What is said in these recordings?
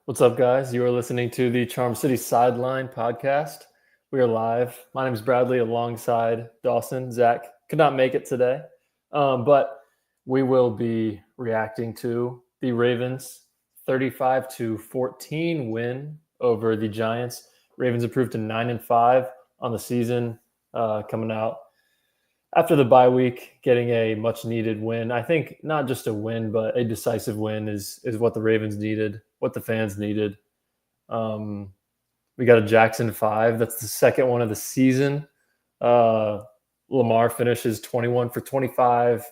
What's up, guys? You are listening to the Charm City Sideline podcast. We are live. My name is Bradley alongside Dawson. Zach could not make it today, but we will be reacting to the Ravens 35-14 win over the Giants. Ravens improved to 9-5 on the season, coming out after the bye week, getting a much needed win. I think not just a win, but a decisive win is what the Ravens needed, what the fans needed. We got a Jackson 5. That's the second one of the season. Lamar finishes 21 for 25,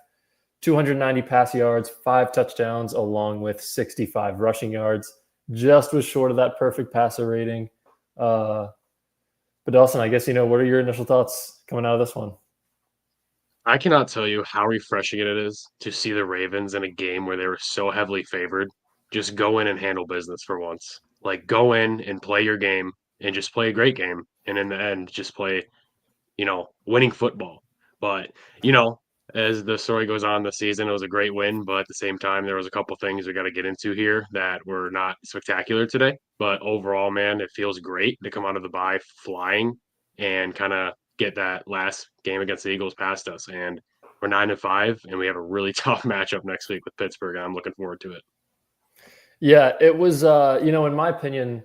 290 pass yards, 5 touchdowns, along with 65 rushing yards. Just was short of that perfect passer rating. But Dawson, I guess, what are your initial thoughts coming out of this one? I cannot tell you how refreshing it is to see the Ravens in a game where they were so heavily favored just go in and handle business for once. Like go in and play your game and just play a great game. And in the end, just play, winning football. But, you know, as the story goes on this season, it was a great win, but at the same time, there was a couple things we got to get into here that were not spectacular today. But overall, man, it feels great to come out of the bye flying and kind of get that last game against the Eagles past us. And we're 9-5, and we have a really tough matchup next week with Pittsburgh, and I'm looking forward to it. Yeah, it was, in my opinion,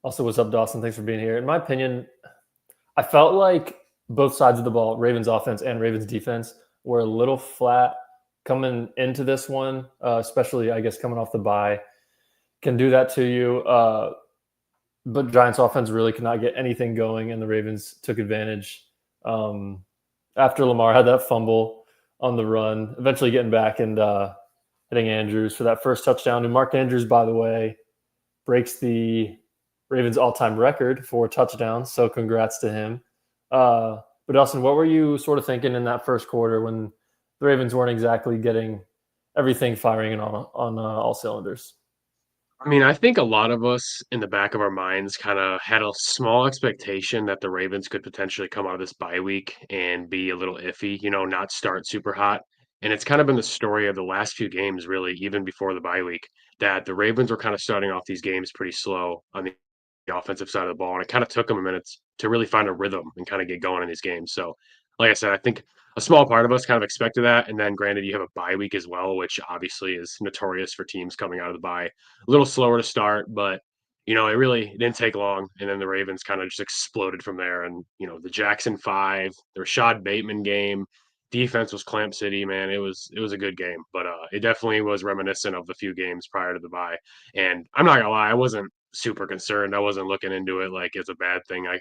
also, what's up, Dawson? Thanks for being here. In my opinion, I felt like both sides of the ball, Ravens offense and Ravens defense, were a little flat coming into this one, especially, I guess, coming off the bye. Can do that to you. But Giants offense really could not get anything going, and the Ravens took advantage. After Lamar had that fumble on the run, eventually getting back and hitting Andrews for that first touchdown. And Mark Andrews, by the way, breaks the Ravens all-time record for touchdowns. So congrats to him. But Dawson, what were you sort of thinking in that first quarter when the Ravens weren't exactly getting everything firing on all cylinders? I mean, I think a lot of us in the back of our minds kind of had a small expectation that the Ravens could potentially come out of this bye week and be a little iffy, not start super hot. And it's kind of been the story of the last few games, really, even before the bye week, that the Ravens were kind of starting off these games pretty slow on the offensive side of the ball. And it kind of took them a minute to really find a rhythm and kind of get going in these games. So, like I said, I think a small part of us kind of expected that. And then, granted, you have a bye week as well, which obviously is notorious for teams coming out of the bye a little slower to start, but it didn't take long. And then the Ravens kind of just exploded from there. And, the Jackson 5, the Rashad Bateman game, defense was Clamp City, man. It was a good game, but it definitely was reminiscent of the few games prior to the bye. And I'm not gonna lie, I wasn't super concerned. I wasn't looking into it like it's a bad thing. I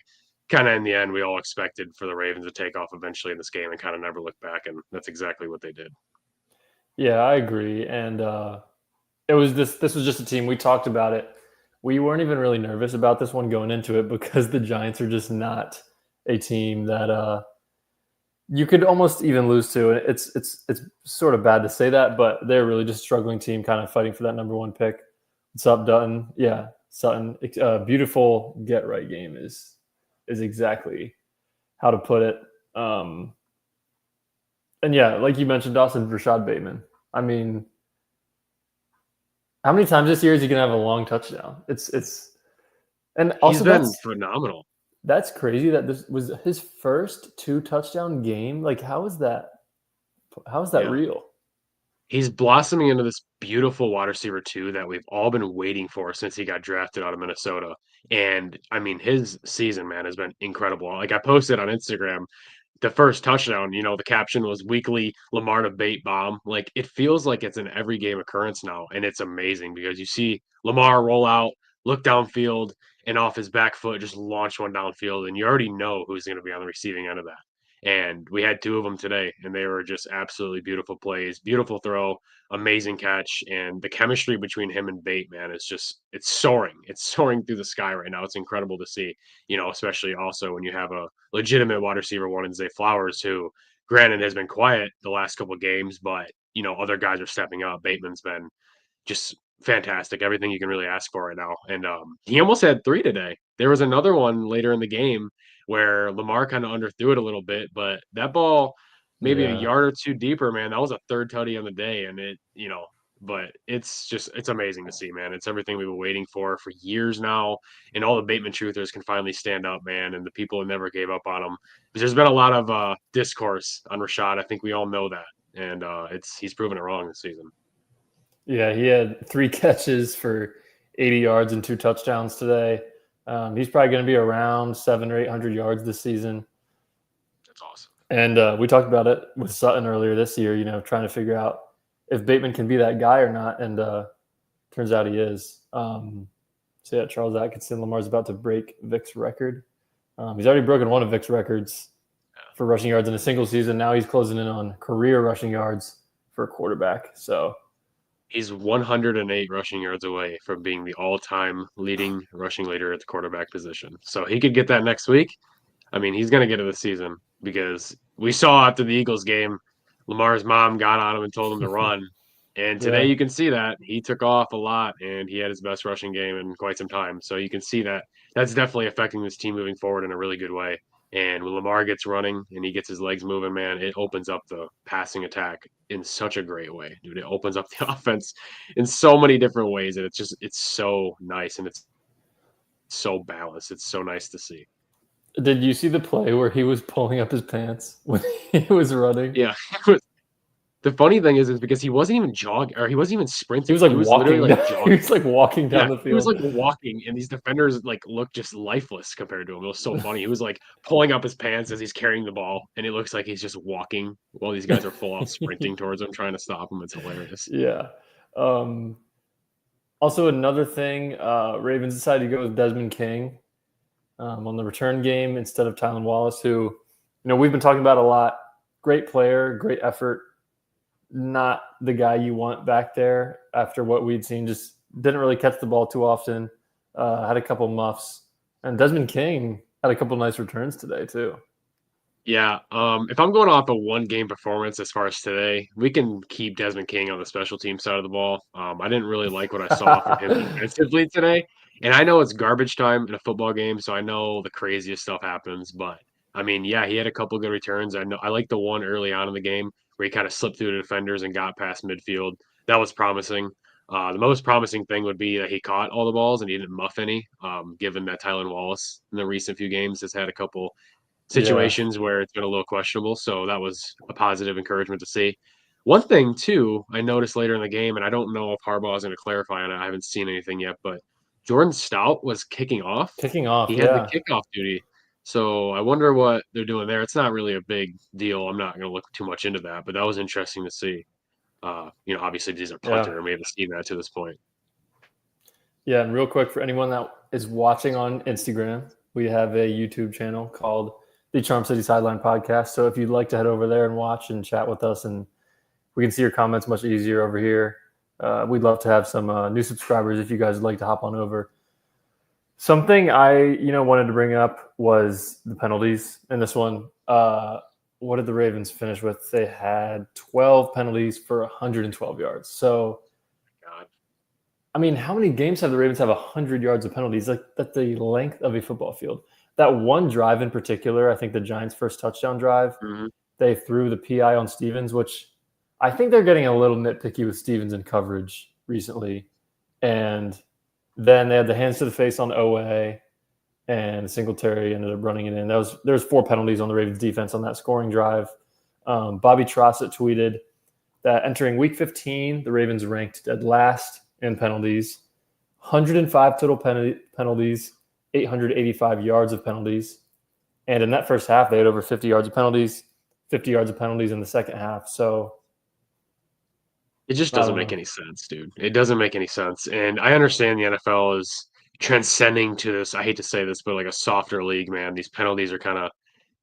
kind of in the end we all expected for the Ravens to take off eventually in this game and kind of never look back, and that's exactly what they did. Yeah, I agree. And it was this was just a team, we talked about it. We weren't even really nervous about this one going into it because the Giants are just not a team that you could almost even lose to. And it's sort of bad to say that, but they're really just a struggling team, kind of fighting for that number one pick. What's up, Dutton? Yeah, Sutton. Beautiful get right game is exactly how to put it. And yeah, like you mentioned, Dawson, Rashad Bateman. I mean, how many times this year is he gonna have a long touchdown? And He's also been phenomenal. that's crazy that this was his first 2 touchdown game. Like, how is that Yeah. real? He's blossoming into this beautiful wide receiver too that we've all been waiting for since he got drafted out of Minnesota. And I mean, his season, man, has been incredible. Like I posted on Instagram, the first touchdown, the caption was weekly Lamar to bait bomb. Like it feels like it's an every game occurrence now. And it's amazing because you see Lamar roll out, look downfield, and off his back foot, just launch one downfield. And you already know who's going to be on the receiving end of that. And we had two of them today, and they were just absolutely beautiful plays, beautiful throw, amazing catch, and the chemistry between him and Bate, man, is it's soaring. It's soaring through the sky right now. It's incredible to see, especially also when you have a legitimate wide receiver one in Zay Flowers, who, granted, has been quiet the last couple of games, but other guys are stepping up. Bateman's been just fantastic. Everything you can really ask for right now. And he almost had three today. There was another one later in the game where Lamar kind of underthrew it a little bit, but that ball maybe a Yeah, yard or two deeper, man. That was a third tutty on the day, and it but it's amazing to see, man. It's everything we've been waiting for years now, and all the Bateman truthers can finally stand up, man, and the people who never gave up on him. Because there's been a lot of discourse on Rashad. I think we all know that, and he's proven it wrong this season. Yeah, he had 3 catches for 80 yards and 2 touchdowns today. He's probably going to be around 700 or 800 yards this season. That's awesome. And we talked about it with Sutton earlier this year, trying to figure out if Bateman can be that guy or not. And turns out he is. So, yeah, Charles Atkinson, Lamar's about to break Vic's record. He's already broken one of Vic's records for rushing yards in a single season. Now he's closing in on career rushing yards for a quarterback. So he's 108 rushing yards away from being the all-time leading rushing leader at the quarterback position. So he could get that next week. I mean, he's going to get it this season because we saw after the Eagles game, Lamar's mom got on him and told him to run. And today yeah, you can see that he took off a lot and he had his best rushing game in quite some time. So you can see that that's definitely affecting this team moving forward in a really good way. And when Lamar gets running and he gets his legs moving, man, it opens up the passing attack in such a great way, dude. It opens up the offense in so many different ways. And it's so nice and it's so balanced. It's so nice to see. did you see the play where he was pulling up his pants when he was running? Yeah. The funny thing is because he wasn't even jogging or he wasn't even He sprinting. was like He was literally walking like down, he jogging. was like walking Yeah, down the he was field. like walking, and these defenders like looked just lifeless compared to him. It was so funny. He was like pulling up his pants as he's carrying the ball, and it looks like he's just walking while these guys are full out sprinting towards him, trying to stop him. It's hilarious. Yeah. Um, Also, another thing, Ravens decided to go with Desmond King on the return game instead of Tylan Wallace, who, we've been talking about a lot. Great player, great effort. Not the guy you want back there after what we'd seen. Just didn't really catch the ball too often. Had a couple muffs. And Desmond King had a couple nice returns today, too. Yeah, if I'm going off a one game performance as far as today, we can keep Desmond King on the special team side of the ball. I didn't really like what I saw from him defensively today, and I know it's garbage time in a football game, so I know the craziest stuff happens. But I mean, yeah, he had a couple good returns. I know I like the one early on in the game where he kind of slipped through the defenders and got past midfield. That was promising. The most promising thing would be that he caught all the balls and he didn't muff any. Given that Tylan Wallace in the recent few games has had a couple Yeah. situations where it's been a little questionable. So that was a positive encouragement to see. One thing too, I noticed later in the game, and I don't know if Harbaugh is going to clarify on it. I haven't seen anything yet, but Jordan Stout was kicking off. Kicking off, He had the yeah. kickoff duty. So I wonder what they're doing there. It's not really a big deal. I'm not going to look too much into that, but that was interesting to see. Obviously he's a Yeah. punter, and we haven't seen that to this point. Yeah, and real quick for anyone that is watching on Instagram, we have a YouTube channel called the Charm City Sideline Podcast. So if you'd like to head over there and watch and chat with us, and we can see your comments much easier over here. We'd love to have some new subscribers if you guys would like to hop on over. Something I wanted to bring up was the penalties in this one. What did the Ravens finish with? They had 12 penalties for 112 yards. So God. I mean, how many games have the Ravens have 100 yards of penalties? Like that's the length of a football field. That one drive in particular, I think the Giants' first touchdown drive, Mm-hmm. they threw the PI on Stevens, which I think they're getting a little nitpicky with Stevens in coverage recently. And then they had the hands to the face on OA, and Singletary ended up running it in. There's 4 penalties on the Ravens defense on that scoring drive. Bobby Trossett tweeted that entering Week 15, the Ravens ranked dead last in penalties, 105 total penalties, 885 yards of penalties. And in that first half, they had over 50 yards of penalties, 50 yards of penalties in the second half. So It just I doesn't don't make know. any sense, dude. It doesn't make any sense. And I understand the NFL is transcending to this. I hate to say this, but like a softer league, man. These penalties are kind of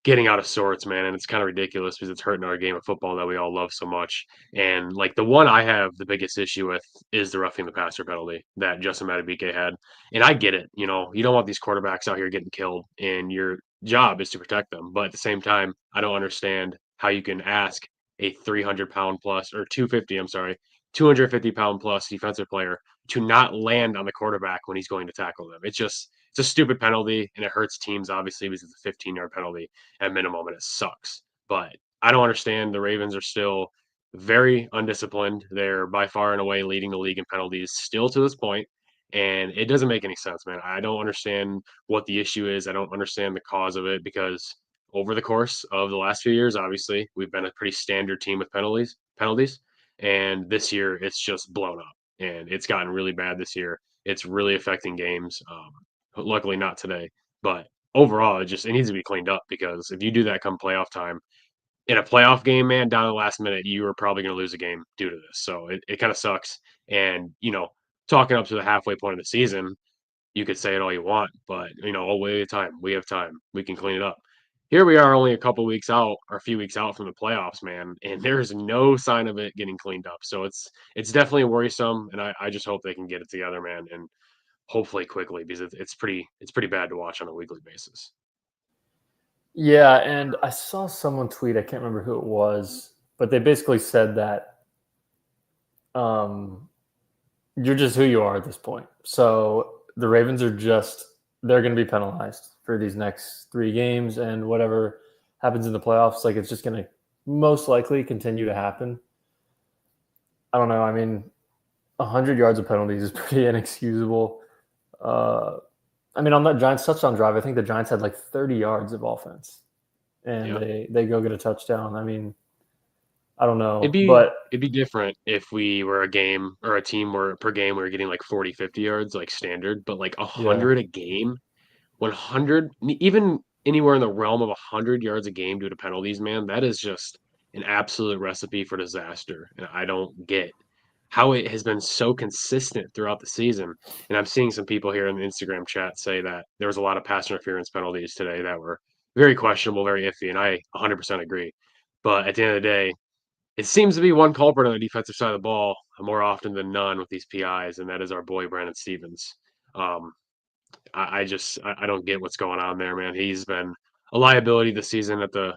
getting out of sorts, man, and it's kind of ridiculous because it's hurting our game of football that we all love so much. And like the one I have the biggest issue with is the roughing the passer penalty that Justin Madubuike had. And I get it, you don't want these quarterbacks out here getting killed, and your job is to protect them. But at the same time, I don't understand how you can ask a 300-pound plus or 250, I'm sorry, 250-pound plus defensive player to not land on the quarterback when he's going to tackle them. It's a stupid penalty and it hurts teams obviously because it's a 15-yard penalty at minimum, and it sucks. But I don't understand. The Ravens are still very undisciplined. They're by far and away leading the league in penalties still to this point, and it doesn't make any sense, man. I don't understand what the issue is. I don't understand the cause of it because over the course of the last few years, obviously, we've been a pretty standard team with penalties, and this year it's just blown up, and it's gotten really bad this year. It's really affecting games. Luckily, not today, but overall, it needs to be cleaned up because if you do that come playoff time, in a playoff game, man, down to the last minute, you are probably going to lose a game due to this. So it kind of sucks. And, talking up to the halfway point of the season, you could say it all you want, but, oh, we have time. We have time. We can clean it up. Here we are only a couple weeks out or a few weeks out from the playoffs, man, and there's no sign of it getting cleaned up. So it's definitely worrisome, and I just hope they can get it together, man, and hopefully quickly because it's pretty bad to watch on a weekly basis. Yeah, and I saw someone tweet, I can't remember who it was, but they basically said that um, you're just who you are at this point. So the Ravens are they're going to be penalized for these next 3 games, and whatever happens in the playoffs, like it's just going to most likely continue to happen. I don't know. I mean, 100 yards of penalties is pretty inexcusable. Uh, I mean, on that Giants touchdown drive, I think the Giants had like 30 yards of offense, and Yeah. they go get a touchdown. I mean, I don't It'd know, be but it'd be different if we were a game or a team where per game we were getting like 40, 50 yards like standard, but like yeah, 100 a game, 100, even anywhere in the realm of 100 yards a game due to penalties, man, that is just an absolute recipe for disaster. And I don't get how it has been so consistent throughout the season. And I'm seeing some people here in the Instagram chat say that there was a lot of pass interference penalties today that were very questionable, very iffy, and I 100% agree. But at the end of the day, it seems to be one culprit on the defensive side of the ball more often than none with these PIs, and that is our boy Brandon Stevens. Um, I don't get what's going on there, man. He's been a liability this season at the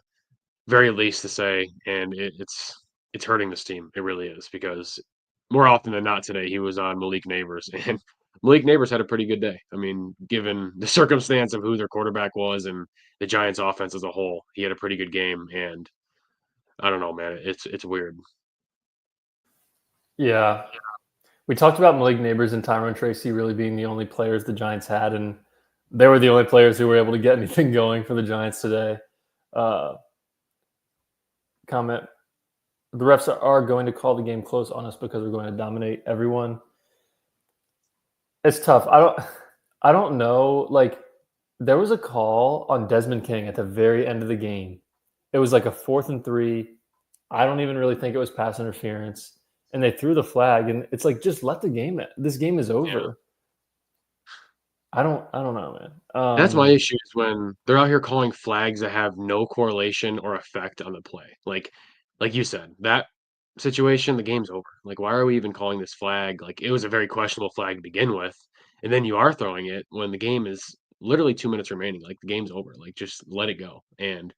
very least to say, and it's hurting this team. It really is because more often than not today he was on Malik Neighbors, and Malik Neighbors had a pretty good day. I mean, given the circumstance of who their quarterback was and the Giants' offense as a whole, he had a pretty good game. And I don't know, man. It's weird. yeah. We talked about Malik Neighbors and Tyrone Tracy really being the only players the Giants had, and they were the only players who were able to get anything going for the Giants today. Uh, comment: the refs are going to call the game close on us because we're going to dominate everyone. It's tough. I don't know. Like there was a call on Desmond King at the very end of the game. It was like a 4th and 3. I don't even really think it was pass interference, and they threw the flag. And it's like just let the game. This game is Yeah. over. I don't know, man. That's my issue is when they're out here calling flags that have no correlation or effect on the play. Like you said, that situation, the game's over. Like, why are we even calling this flag? Like, it was a very questionable flag to begin with, and then you are throwing it when the game is literally 2 minutes remaining. Like, the game's over. Like, just let it go. And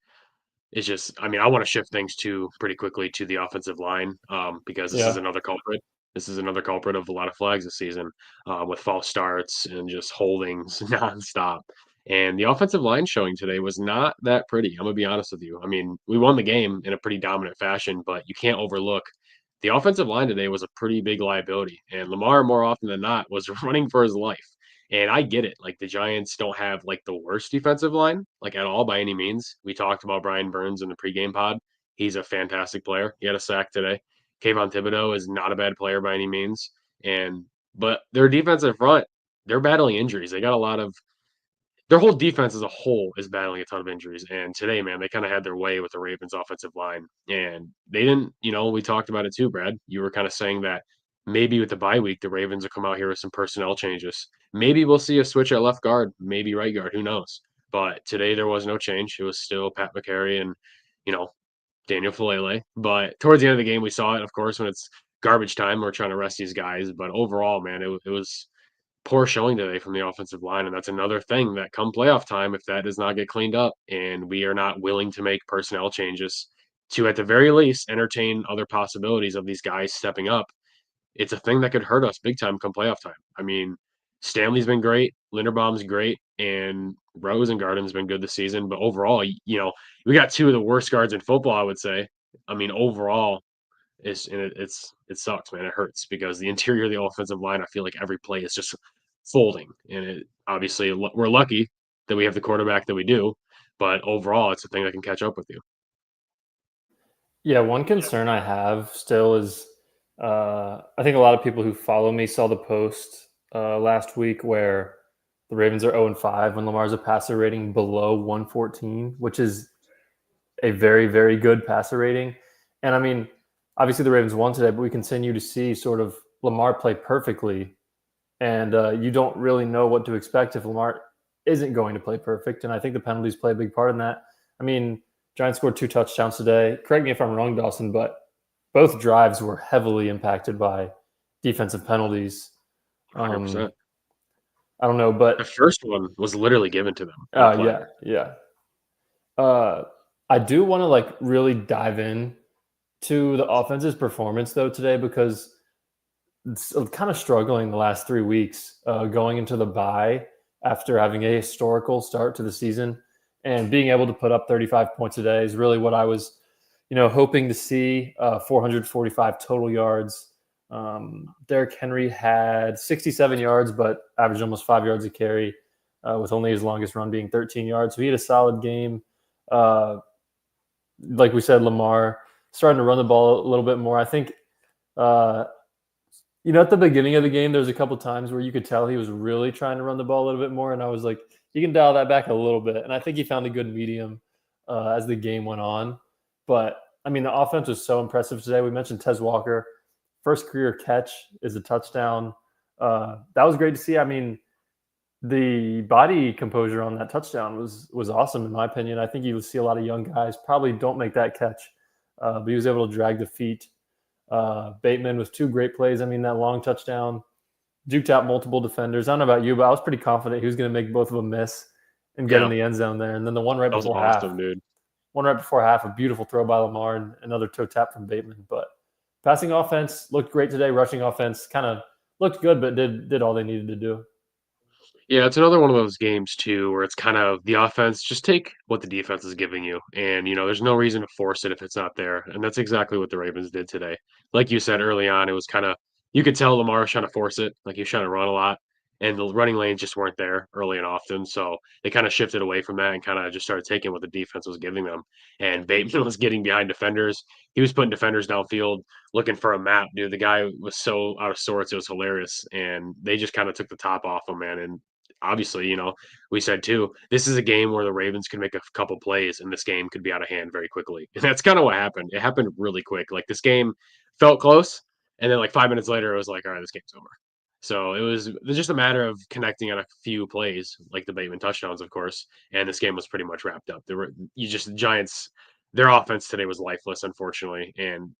it's just, I mean, I want to shift things to pretty quickly to the offensive line because this is Yeah, another culprit. This is another culprit of a lot of flags this season with false starts and just holdings nonstop. And the offensive line showing today was not that pretty. I'm gonna be honest with you. I mean, we won the game in a pretty dominant fashion, but you can't overlook the offensive line today was a pretty big liability. And Lamar, more often than not, was running for his life. And I get it. Like the Giants don't have like the worst defensive line, like at all by any means. We talked about Brian Burns in the pregame pod. He's a fantastic player. He had a sack today. Kayvon Thibodeau is not a bad player by any means. And but their defensive front, they're battling injuries. They got a lot of their whole defense as a whole is battling a ton of injuries. And today, man, they kind of had their way with the Ravens offensive line. And they didn't, we talked about it too, Brad. You were kind of saying that maybe with the bye week, the Ravens will come out here with some personnel changes. Maybe we'll see a switch at left guard, maybe right guard, who knows. But today there was no change. It was still Pat McCary and, you know, Daniel Falele. But towards the end of the game, we saw it, of course, when it's garbage time. We're trying to rest these guys. But overall, man, it was poor showing today from the offensive line. And that's another thing that come playoff time, if that does not get cleaned up and we are not willing to make personnel changes to, at the very least, entertain other possibilities of these guys stepping up, it's a thing that could hurt us big time come playoff time. I mean, Stanley's been great, Linderbaum's great, and Rose and Garden's been good this season. But overall, we got two of the worst guards in football, I would say. I mean, overall, It sucks, man. It hurts because the interior of the offensive line, I feel like every play is just folding, and it obviously we're lucky that we have the quarterback that we do, but overall, it's a thing that can catch up with you. Yeah, one concern I have still is I think a lot of people who follow me saw the post last week where the Ravens are 0-5 when Lamar's a passer rating below 114, which is a very, very good passer rating. And I mean, obviously the Ravens won today, but we continue to see sort of Lamar play perfectly. And you don't really know what to expect if Lamar isn't going to play perfect. And I think the penalties play a big part in that. I mean, Giants scored 2 touchdowns today. Correct me if I'm wrong, Dawson, but both drives were heavily impacted by defensive penalties. Um, 100%. I don't know, The but first one was literally given to them on a yeah, platter. yeah. Uh, I do want to like really dive in to the offense's performance though today because it's kind of struggling the last 3 weeks going into the bye after having a historical start to the season and being able to put up 35 points a day is really what I was, hoping to see. 445 total yards. Derrick Henry had 67 yards, but averaged almost 5 yards a carry, with only his longest run being 13 yards. So he had a solid game. Uh, like we said, Lamar starting to run the ball a little bit more. I think, uh, at the beginning of the game, there's a couple times where you could tell he was really trying to run the ball a little bit more, and I was like, you can dial that back a little bit. And I think he found a good medium as the game went on. But I mean, the offense was so impressive today. We mentioned Tez Walker, first career catch is a touchdown. That was great to see. I mean, the body composure on that touchdown was awesome in my opinion. I think you see a lot of young guys probably don't make that catch, but he was able to drag the feet. Bateman with 2 great plays. I mean, that long touchdown juked out multiple defenders. I don't know about you, but I was pretty confident he was going to make both of them miss and get in Yeah, the end zone there. And then the that was awesome, dude. one right before half, a beautiful throw by Lamar and another toe tap from Bateman. But passing offense looked great today. Rushing offense kind of looked good, but did all they needed to do. Yeah, it's another one of those games too where it's kind of the offense, just take what the defense is giving you. And, there's no reason to force it if it's not there. And that's exactly what the Ravens did today. Like you said early on, it was kind of, you could tell Lamar was trying to force it, like he was trying to run a lot. And the running lanes just weren't there early and often. So they kind of shifted away from that and kind of just started taking what the defense was giving them. And Bateman was getting behind defenders. He was putting defenders downfield looking for a map, dude. The guy was so out of sorts. It was hilarious. And they just kind of took the top off him, man. And obviously, we said too, this is a game where the Ravens can make a couple plays and this game could be out of hand very quickly. And that's kind of what happened. It happened really quick. Like this game felt close, and then like 5 minutes later, it was like, all right, this game's over. So it was just a matter of connecting on a few plays, like the Bateman touchdowns, of course, and this game was pretty much wrapped up. There were you just the Giants, their offense today was lifeless, unfortunately, and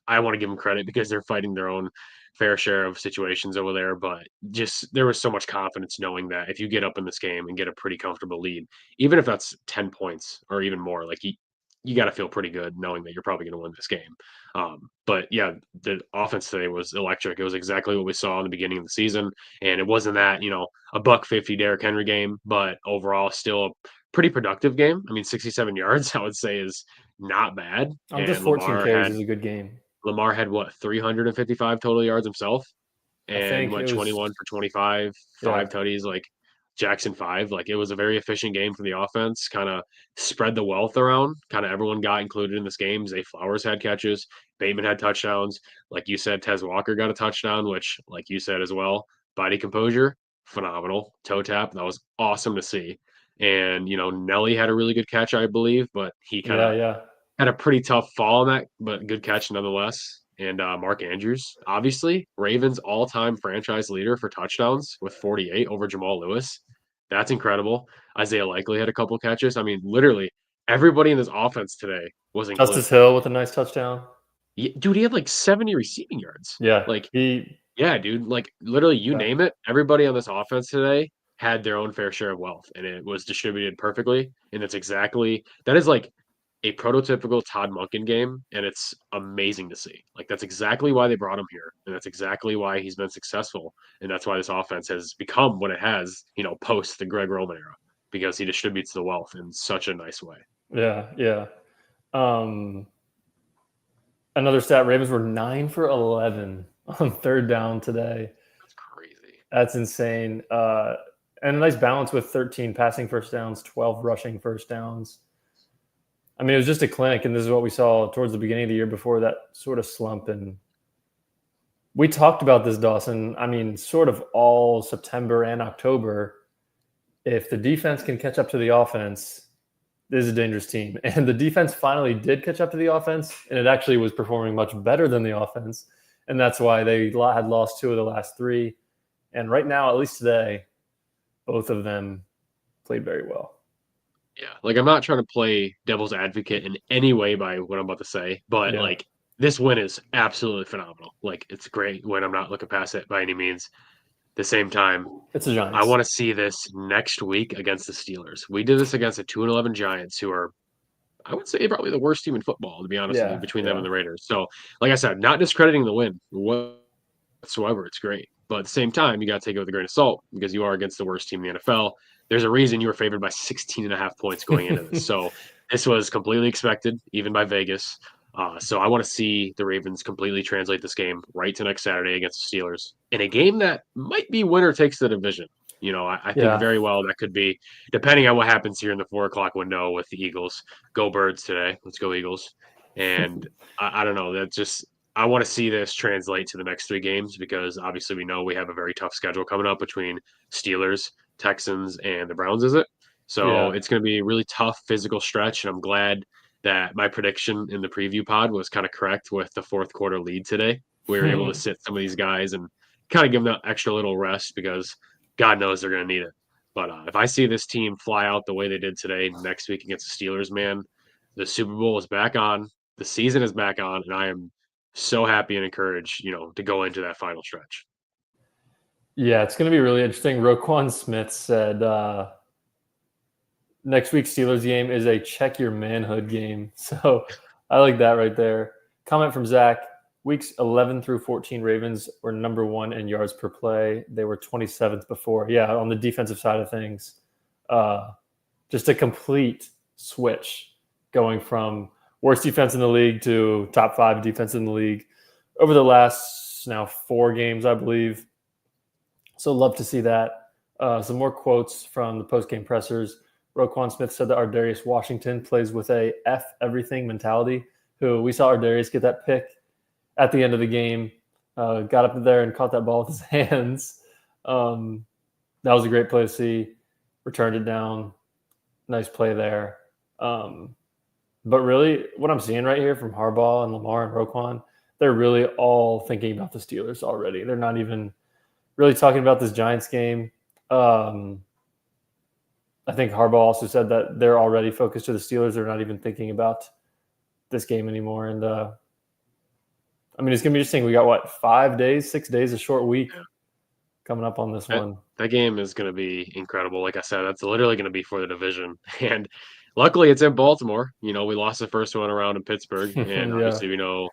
I want to give them credit because they're fighting their own fair share of situations over there, but just there was so much confidence knowing that if you get up in this game and get a pretty comfortable lead, even if that's 10 points or even more, like you got to feel pretty good knowing that you're probably going to win this game. But yeah, the offense today was electric. It was exactly what we saw in the beginning of the season, and it wasn't that a buck 50 Derrick Henry game, but overall still a pretty productive game. I mean, 67 yards I would say is not bad, Just and 14 carries is a good game. Lamar had what 355 total yards himself I and think went it was, 21 for 25, yeah. 5 tutties, like Jackson 5. Like it was a very efficient game from the offense, kind of spread the wealth around. Kind of everyone got included in this game. Zay Flowers had catches, Bateman had touchdowns. Like you said, Tez Walker got a touchdown, which, like you said as well, body composure, phenomenal. Toe tap, that was awesome to see. And, Nelly had a really good catch, I believe, but he kind Yeah, of yeah. had a pretty tough fall on that, but good catch nonetheless. And Mark Andrews, obviously, Ravens all-time franchise leader for touchdowns with 48 over Jamal Lewis. That's incredible. Isaiah Likely had a couple catches. I mean, literally everybody in this offense today was Justice included. Hill with a nice touchdown. Dude, he had like 70 receiving yards. Yeah. Like, He yeah, dude. Like, literally, you yeah. name it. Everybody on this offense today had their own fair share of wealth, and it was distributed perfectly. And that is like a prototypical Todd Monken game, and it's amazing to see. Like that's exactly why they brought him here, and that's exactly why he's been successful, and that's why this offense has become what it has, post the Greg Roman era, because he distributes the wealth in such a nice way. Yeah, yeah. Um Another stat: Ravens were 9 for 11 on third down today. That's crazy. That's insane. And a nice balance with 13 passing first downs, 12 rushing first downs. I mean, it was just a clinic, and this is what we saw towards the beginning of the year before that sort of slump. And we talked about this, Dawson. I mean, sort of all September and October. If the defense can catch up to the offense, this is a dangerous team. And the defense finally did catch up to the offense, and it actually was performing much better than the offense. And that's why they had lost 2 of the last 3. And right now, at least today, both of them played very well. Yeah, like, I'm not trying to play devil's advocate in any way by what I'm about to say, but, Yeah. like, this win is absolutely phenomenal. Like, it's a great win, I'm not looking past it by any means. At the same time, It's the I Giants. wanna see this next week against the Steelers. We did this against the 2-11 Giants, who are, I would say, probably the worst team in football, to be honest with you, Yeah. between them and Yeah. the Raiders. So, like I said, not discrediting the win whatsoever. It's great. But at the same time, you got to take it with a grain of salt because you are against the worst team in the NFL. There's a reason you were favored by 16 and a half points going into this. So this was completely expected, even by Vegas. So I want to see the Ravens completely translate this game right to next Saturday against the Steelers in a game that might be winner takes the division. You know, I think Yeah. very well that could be, depending on what happens here in the 4 o'clock window with the Eagles. Go Birds today. Let's go Eagles. And I don't know. That's just I want to see this translate to the next 3 games because obviously we know we have a very tough schedule coming up between Steelers, Texans, and the Browns, is it? So Yeah. it's going to be a really tough physical stretch, and I'm glad that my prediction in the preview pod was kind of correct with the fourth quarter lead today. We were able to sit some of these guys and kind of give them that extra little rest because God knows they're going to need it. But if I see this team fly out the way they did today next week against the Steelers, man, the Super Bowl is back on, the season is back on, and I am so happy and encouraged, to go into that final stretch. Yeah, it's going to be really interesting. Roquan Smith said next week's Steelers game is a check your manhood game. So I like that right there. Comment from Zach. Weeks 11 through 14, Ravens were number 1 in yards per play. They were 27th before. Yeah, on the defensive side of things. Just a complete switch going from worst defense in the league to top 5 defense in the league over the last now 4 games, I believe. So love to see that. Some more quotes from the post-game pressers. Roquan Smith said that Ardarius Washington plays with a F everything mentality, who we saw Ardarius get that pick at the end of the game, got up there and caught that ball with his hands. That was a great play to see. Returned it down. Nice play there. But really, what I'm seeing right here from Harbaugh and Lamar and Roquan, they're really all thinking about the Steelers already. They're not even really talking about this Giants game. I think Harbaugh also said that they're already focused to the Steelers. They're not even thinking about this game anymore. And I mean, it's going to be interesting. We got, 5 days, 6 days, a short week coming up on this one. That game is going to be incredible. Like I said, that's literally going to be for the division. And luckily, it's in Baltimore. We lost the first one around in Pittsburgh, and Yeah. obviously we know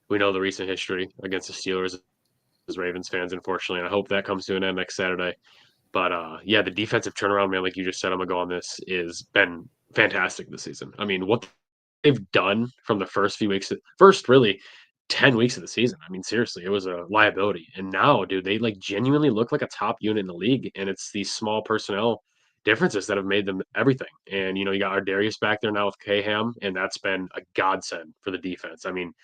the recent history against the Steelers as Ravens fans, unfortunately. And I hope that comes to an end next Saturday. But yeah, the defensive turnaround, man, like you just said, I'm gonna go on this, is been fantastic this season. I mean, what they've done from the first really 10 weeks of the season. I mean, seriously, it was a liability. And now, dude, they like genuinely look like a top unit in the league. And it's these small personnel differences that have made them everything. And you got our Darius back there now with Kaham, and that's been a godsend for the defense. I mean,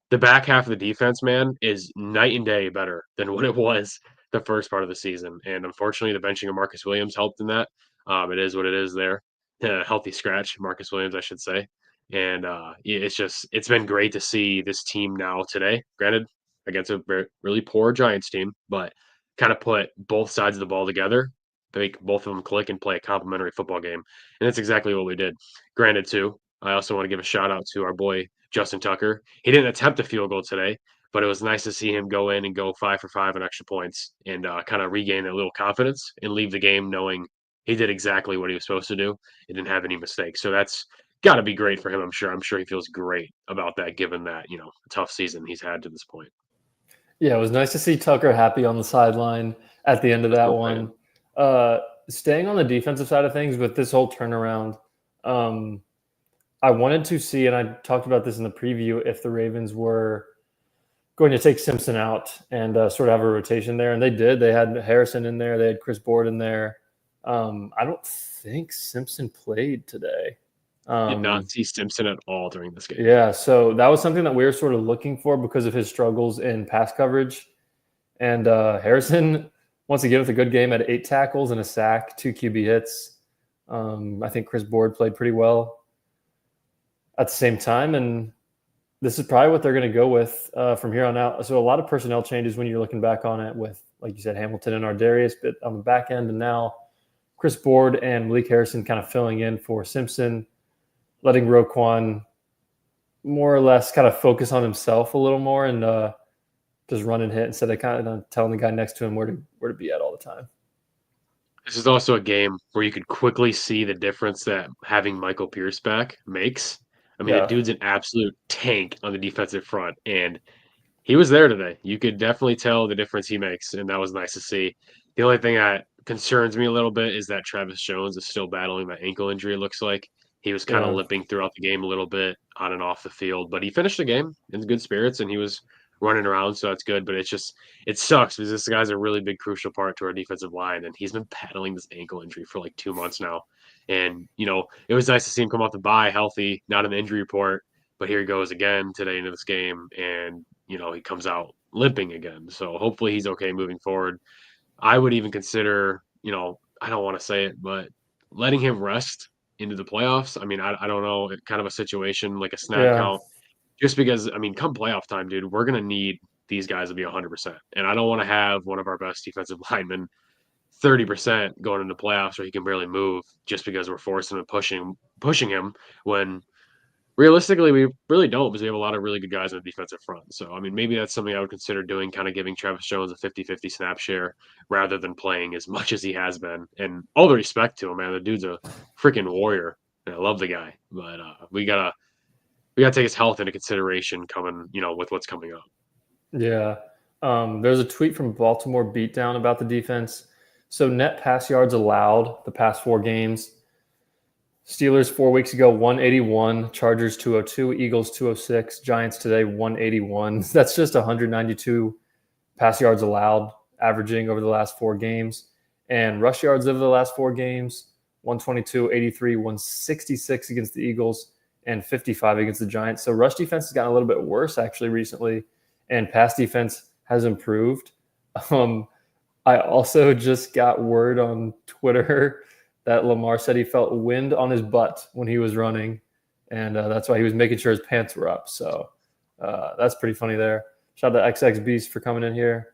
the back half of the defense, man, is night and day better than what it was the first part of the season. And unfortunately, the benching of Marcus Williams helped in that. It is what it is there. Healthy scratch, Marcus Williams, I should say. And it's been great to see this team now today. Granted, against a really poor Giants team, but kind of put both sides of the ball together, make both of them click and play a complementary football game. And that's exactly what we did. Granted, too, I also want to give a shout out to our boy Justin Tucker. He didn't attempt a field goal today, but it was nice to see him go in and go 5 for 5 on extra points and kind of regain a little confidence and leave the game knowing he did exactly what he was supposed to do. He didn't have any mistakes. So that's got to be great for him, I'm sure. I'm sure he feels great about that, given that, tough season he's had to this point. Yeah, it was nice to see Tucker happy on the sideline at the end of That's that my one. plan. Staying on the defensive side of things with this whole turnaround, I wanted to see, and I talked about this in the preview, if the Ravens were going to take Simpson out and sort of have a rotation there, and they did. They had Harrison in there. They had Chris Board in there. I don't think Simpson played today. Did not Um, see Simpson at all during this game. yeah, so that was something that we were sort of looking for because of his struggles in pass coverage. And Harrison, once again, with a good game, had 8 tackles and a sack, 2 QB hits. I think Chris Board played pretty well at the same time, and this is probably what they're going to go with from here on out. So a lot of personnel changes when you're looking back on it with, like you said, Hamilton and Ardarius, but on the back end, and now Chris Board and Malik Harrison kind of filling in for Simpson, letting Roquan more or less kind of focus on himself a little more and just run and hit instead of kind of telling the guy next to him where to be at all the time. This is also a game where you could quickly see the difference that having Michael Pierce back makes. I mean, the Yeah, dude's an absolute tank on the defensive front, and he was there today. You could definitely tell the difference he makes, and that was nice to see. The only thing that concerns me a little bit is that Travis Jones is still battling that ankle injury, it looks like. He was kind of yeah, limping throughout the game a little bit on and off the field, but he finished the game in good spirits and he was running around, so that's good. But it sucks because this guy's a really big, crucial part to our defensive line, and he's been battling this ankle injury for like 2 months now. And, it was nice to see him come off the bye healthy, not in the injury report, but here he goes again today into this game, and he comes out limping again. So hopefully he's okay moving forward. I would even consider, I don't want to say it, but letting him rest into the playoffs. I mean, I don't know, kind of a situation like a snap yeah, count, just because, I mean, come playoff time, dude, we're going to need these guys to be 100%. And I don't want to have one of our best defensive linemen 30% going into playoffs where he can barely move just because we're forcing him and pushing him when realistically, we really don't because we have a lot of really good guys on the defensive front. So, I mean, maybe that's something I would consider doing, kind of giving Travis Jones a 50-50 snap share rather than playing as much as he has been. And all the respect to him, man. The dude's a freaking warrior. And I love the guy. But we gotta take his health into consideration coming, with what's coming up. yeah. There's a tweet from Baltimore Beatdown about the defense. So net pass yards allowed the past 4 games. Steelers 4 weeks ago, 181. Chargers 202. Eagles 206. Giants today 181. That's just 192 pass yards allowed, averaging over the last 4 games. And rush yards over the last 4 games, 122, 83, 166 against the Eagles, and 55 against the Giants. So rush defense has gotten a little bit worse actually recently, and pass defense has improved. Um, I also just got word on Twitter that Lamar said he felt wind on his butt when he was running, and that's why he was making sure his pants were up. So that's pretty funny there. Shout out to XX Beast for coming in here.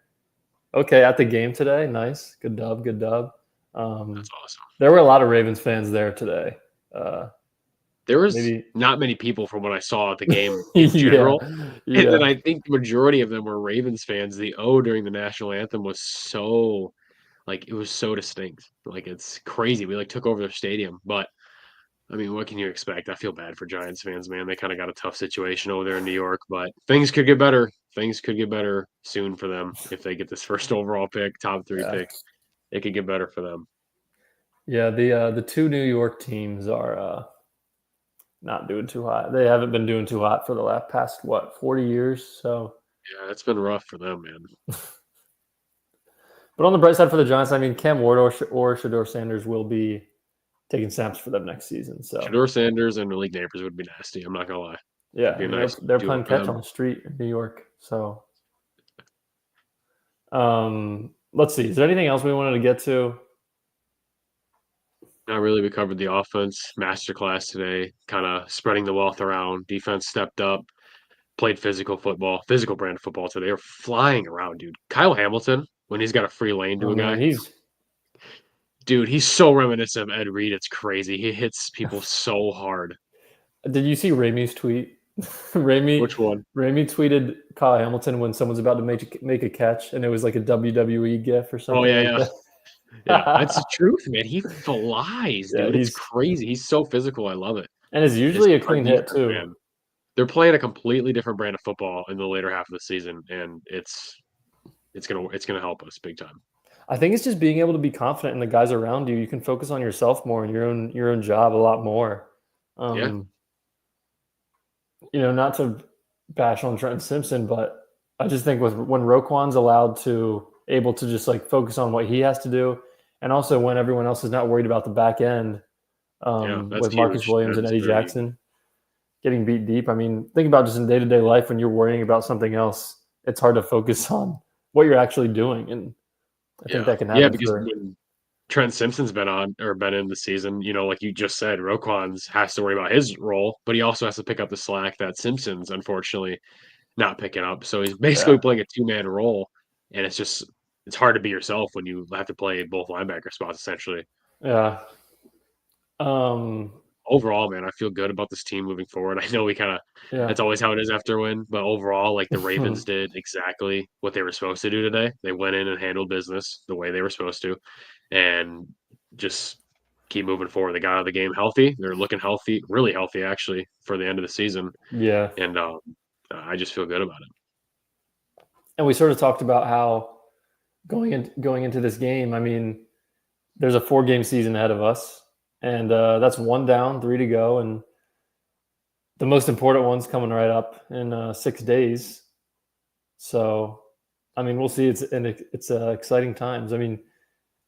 Okay, at the game today, nice, good dub, good dub. That's awesome. There were a lot of Ravens fans there today. Uh, There was maybe, not many people from what I saw at the game in yeah, general. And yeah, then I think the majority of them were Ravens fans. The O during the national anthem was so like, it was so distinct. Like, it's crazy. We, like, took over their stadium, but, I mean, what can you expect? I feel bad for Giants fans, man. They kinda got a tough situation over there in New York, but things could get better. Things could get better soon for them if they get this first overall pick, top 3 yeah, pick. It could get better for them. yeah. The 2 New York teams are not doing too hot. They haven't been doing too hot for the last past 40 years. So, Yeah, it's been rough for them, man. but on the bright side for the Giants, I mean, Cam Ward or Shador Sanders will be taking snaps for them next season. So, Shador Sanders and Malik Neighbors would be nasty, I'm not gonna lie. yeah, It'd I be a mean nice they're duo playing for catch on them. the street in New York. So, let's see. Is there anything else we wanted to get to? Not really. We covered the offense masterclass today, kinda spreading the wealth around. Defense stepped up, played physical football, physical brand of football today. They're flying around, dude. Kyle Hamilton, when he's got a free lane to Oh a man, guy, he's. dude, he's so reminiscent of Ed Reed. It's crazy. He hits people so hard. Did you see Ramey's tweet? Ramey Which one? Ramey tweeted Kyle Hamilton when someone's about to make a catch, and it was like a WWE gif or Oh, something yeah, like yeah. that. Yeah, that's the truth, man. He flies, Yeah, dude. It's crazy. He's so physical. I love it. and it's It's usually a our clean hit defense, too. man. They're playing a completely different brand of football in the later half of the season, and it's gonna help us big time. I think it's just being able to be confident in the guys around you. You can focus on yourself more and your own job a lot more. Yeah. Um, not to bash on Trent Simpson, but I just think when Roquan's able to just like focus on what he has to do, and also when everyone else is not worried about the back end, Yeah, that's with Marcus huge. Williams That and is Eddie very huge. Jackson getting beat deep. I mean, think about just in day to day life when you're worrying about something else, it's hard to focus on what you're actually doing, and I think Yeah. that can Yeah, happen because for when Trent Simpson's been on or been in the season, like you just said, Roquan's has to worry about his role, but he also has to pick up the slack that Simpson's unfortunately not picking up. So he's basically yeah, playing a two-man role, and it's hard to be yourself when you have to play both linebacker spots essentially. yeah. Um, Overall, man, I feel good about this team moving forward. I know we kind of yeah. that's always how it is after a win, but overall, like the Ravens did exactly what they were supposed to do today. They went in and handled business the way they were supposed to, and just keep moving forward. They got out of the game healthy. They're looking healthy, really healthy actually for the end of the season, Yeah. and I just feel good about it. And we sort of talked about how going into this game, I mean, there's a 4 game season ahead of us, and that's one down, 3 to go, and the most important one's coming right up in 6 days. So, I mean, we'll see. It's exciting times. I mean,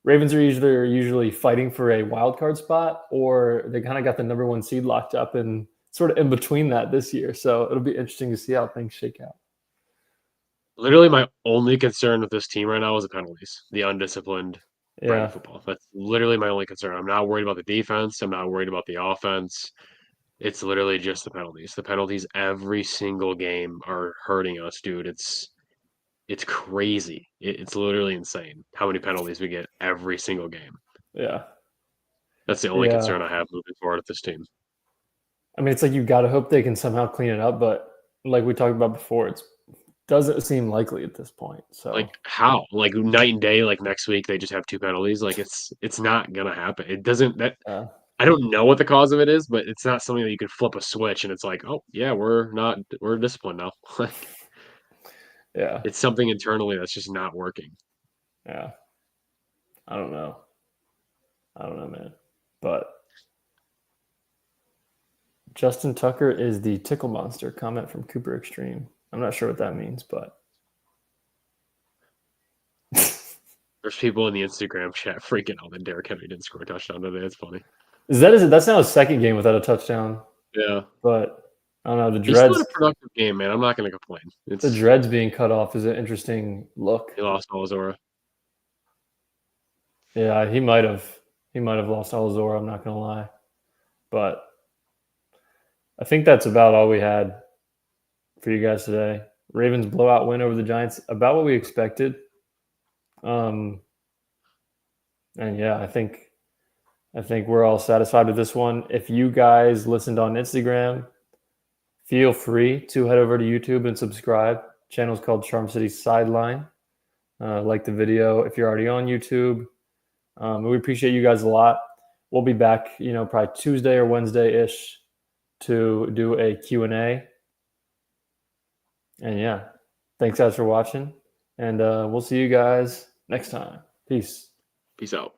Ravens are usually fighting for a wild card spot, or they kind of got the number 1 seed locked up, and sort of in between that this year. So it'll be interesting to see how things shake out. Literally, my only concern with this team right now is the penalties, the undisciplined brand of Yeah, football. That's literally my only concern. I'm not worried about the defense. I'm not worried about the offense. It's literally just the penalties. The penalties every single game are hurting us, dude. It's crazy. It's literally insane how many penalties we get every single game. yeah, That's the only yeah. concern I have moving forward with this team. I mean, it's like you got to hope they can somehow clean it up, but like we talked about before, it doesn't seem likely at this point. Like So how? Like night and day. Like next week they just have two penalties. Like it's not gonna happen. It doesn't. That uh, I don't know what the cause of it is, but it's not something that you can flip a switch and it's like, oh yeah, we're disciplined now. Like yeah, it's something internally that's just not working. yeah. I don't know. I don't know, man. But Justin Tucker is the tickle monster. Comment from Cooper Extreme. I'm not sure what that means, but There's people in the Instagram chat freaking out that Derrick Henry didn't score a touchdown today. It's funny. that's now his 2nd game without a touchdown. Yeah. But I don't know. The He still had dreads, a productive game, man. I'm not gonna complain. the It's dreads being cut off is an interesting look. he lost all his aura. Yeah, he might have lost Alzora. I'm not gonna lie, but I think that's about all we had for you guys today. Ravens blowout win over the Giants, about what we expected. Um, and yeah, I think we're all satisfied with this one. If you guys listened on Instagram, feel free to head over to YouTube and subscribe. Channel's called Charm City Sideline. Like the video if you're already on YouTube. We appreciate you guys a lot. We'll be back, probably Tuesday or Wednesday-ish to do a Q&A. And yeah, thanks guys for watching. And we'll see you guys next time. Peace. Peace out.